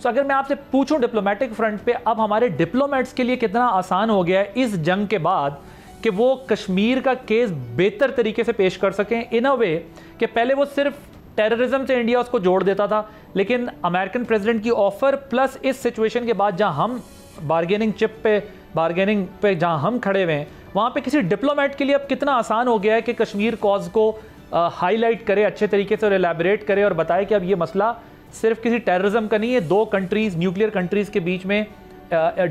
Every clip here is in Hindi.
सो अगर मैं आपसे पूछूं डिप्लोमेटिक फ्रंट पे अब हमारे डिप्लोमेट्स के लिए कितना आसान हो गया है इस जंग के बाद कि वो कश्मीर का केस बेहतर तरीके से पेश कर सकें, इन अ वे कि पहले वो सिर्फ टेररिज्म से इंडिया उसको जोड़ देता था, लेकिन अमेरिकन प्रेसिडेंट की ऑफर प्लस इस सिचुएशन के बाद जहां हम बारगेनिंग पे जहां हम खड़े हुए हैं, वहां पे किसी डिप्लोमेट के लिए अब कितना आसान हो गया है कि कश्मीर कॉज को हाईलाइट करे अच्छे तरीके से और एलैबोरेट करे और बताए कि अब ये मसला सिर्फ किसी टेररिज्म का नहीं है, दो कंट्रीज, न्यूक्लियर कंट्रीज के बीच में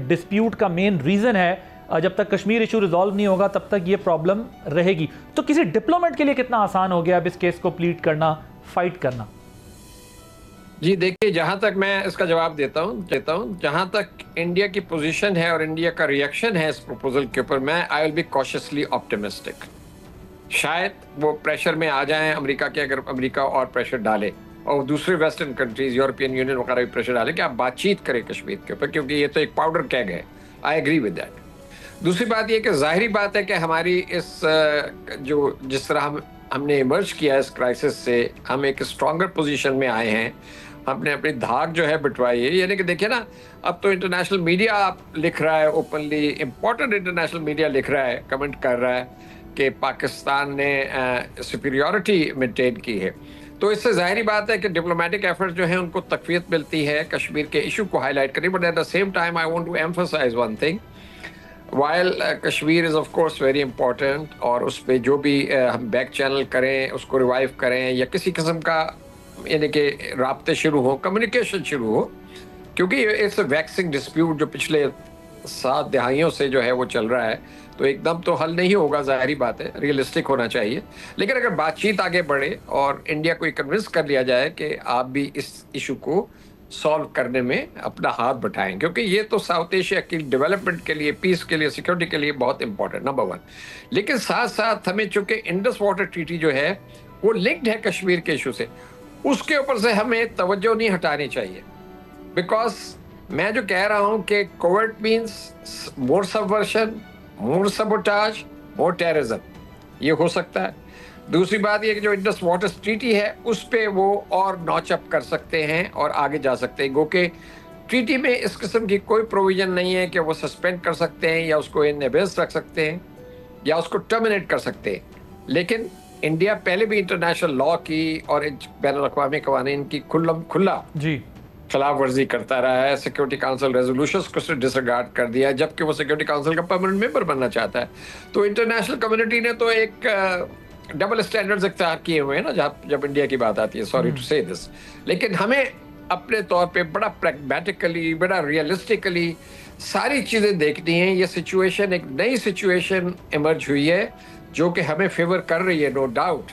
डिस्प्यूट का मेन रीजन है। जब तक कश्मीर इशू रिजॉल्व नहीं होगा तब तक ये प्रॉब्लम रहेगी। तो किसी डिप्लोमेट के लिए कितना आसान हो गया अब इस केस को प्लीड करना, फाइट करना? जी देखिए, जहां तक मैं इसका जवाब देता हूं, जहां तक इंडिया की पोजीशन है और इंडिया का रिएक्शन है इस प्रपोजल के ऊपर, मैं I will be cautiously optimistic. शायद वो प्रेशर में आ जाएं अमेरिका के, अगर अमेरिका और प्रेशर डाले और दूसरे वेस्टर्न कंट्रीज, यूरोपियन यूनियन वगैरह भी प्रेशर डाले कि आप बातचीत करें कश्मीर के ऊपर, क्योंकि ये तो एक पाउडर कैग है। I agree with that. दूसरी बात ये कि जाहिर बात है कि हमारी इस जो जिस तरह हमने इमर्ज किया इस क्राइसिस से, हम एक स्ट्रॉन्गर पोजीशन में आए हैं, हमने अपनी धाक जो है बिटवाई है। यानी कि देखिए ना, अब तो इंटरनेशनल मीडिया आप लिख रहा है ओपनली, इंपॉर्टेंट इंटरनेशनल मीडिया लिख रहा है, कमेंट कर रहा है कि पाकिस्तान ने सुपीरियॉरिटी मेंटेन की है। तो इससे जाहिर बात है कि डिप्लोमेटिक एफर्ट्स जो हैं उनको तकवीत मिलती है कश्मीर के इशू को हाईलाइट करने। But at the same time I want to emphasise one thing, while Kashmir is of course very important, और उस पर जो भी हम बैक चैनल करें, उसको रिवाइव करें, या किसी किस्म का यानी कि राब्ते शुरू हो, कम्युनिकेशन शुरू हो, क्योंकि इट्स अ वैक्सिंग डिस्प्यूट जो पिछले 7 दहाइयों से जो है वो चल रहा है, तो एकदम तो हल नहीं होगा, ज़ाहिरी बात है, रियलिस्टिक होना चाहिए। लेकिन अगर बातचीत आगे बढ़े और इंडिया को कन्विंस कर लिया जाए कि आप भी इस इशू को सॉल्व करने में अपना हाथ बटाएं, क्योंकि ये तो साउथ एशिया की डेवलपमेंट के लिए, पीस के लिए, सिक्योरिटी के लिए बहुत इंपॉर्टेंट, नंबर 1। लेकिन साथ साथ हमें चूंकि इंडस वाटर ट्रीटी जो है वो लिंक्ड है कश्मीर के इशू से, उसके ऊपर से हमें तवज्जो नहीं हटानी चाहिए। बिकॉज मैं जो कह रहा हूं कि कोविड मीन्स मोर सबवर्शन, मोर सबोटाज, मोर टेररिज्म, ये हो सकता है। दूसरी बात ये कि जो इंडस वाटर ट्रीटी है उस पे वो और नॉचअप कर सकते हैं और आगे जा सकते हैं, क्योंकि ट्रीटी में इस किस्म की कोई प्रोविजन नहीं है कि वो सस्पेंड कर सकते हैं या उसको इन एबेंस रख सकते हैं या उसको टर्मिनेट कर सकते हैं। लेकिन इंडिया पहले भी इंटरनेशनल लॉ की और बैनुल-अक़वामी क़वानीन की खुला जी खिलाफ वर्जी करता रहा है। सिक्योरिटी काउंसिल रेजोल्यूशंस को उसने डिसरिगार्ड कर दिया, जबकि वो सिक्योरिटी काउंसिल का परमानेंट मेंबर बनना चाहता है। तो इंटरनेशनल कम्युनिटी ने तो एक डबल स्टैंडर्ड्स इख्तियार किए हुए हैं ना, जब इंडिया की बात आती है, सॉरी टू से दिस। लेकिन हमें अपने तौर पे बड़ा प्रैग्मेटिकली, बड़ा रियलिस्टिकली सारी चीज़ें देखनी है। ये सिचुएशन एक नई सिचुएशन इमर्ज हुई है जो कि हमें फेवर कर रही है, नो डाउट।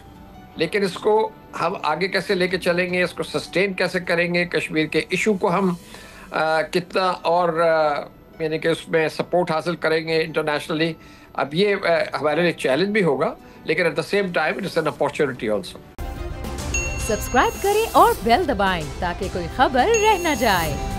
लेकिन इसको हम आगे कैसे लेके चलेंगे, इसको सस्टेन कैसे करेंगे, कश्मीर के इशू को हम कितना और यानी कि उसमें सपोर्ट हासिल करेंगे इंटरनेशनली, अब ये हमारे लिए चैलेंज भी होगा, लेकिन eight the same time it's an opportunity also. Subscribe करें और बेल दबाएं ताकि कोई खबर रह न जाए।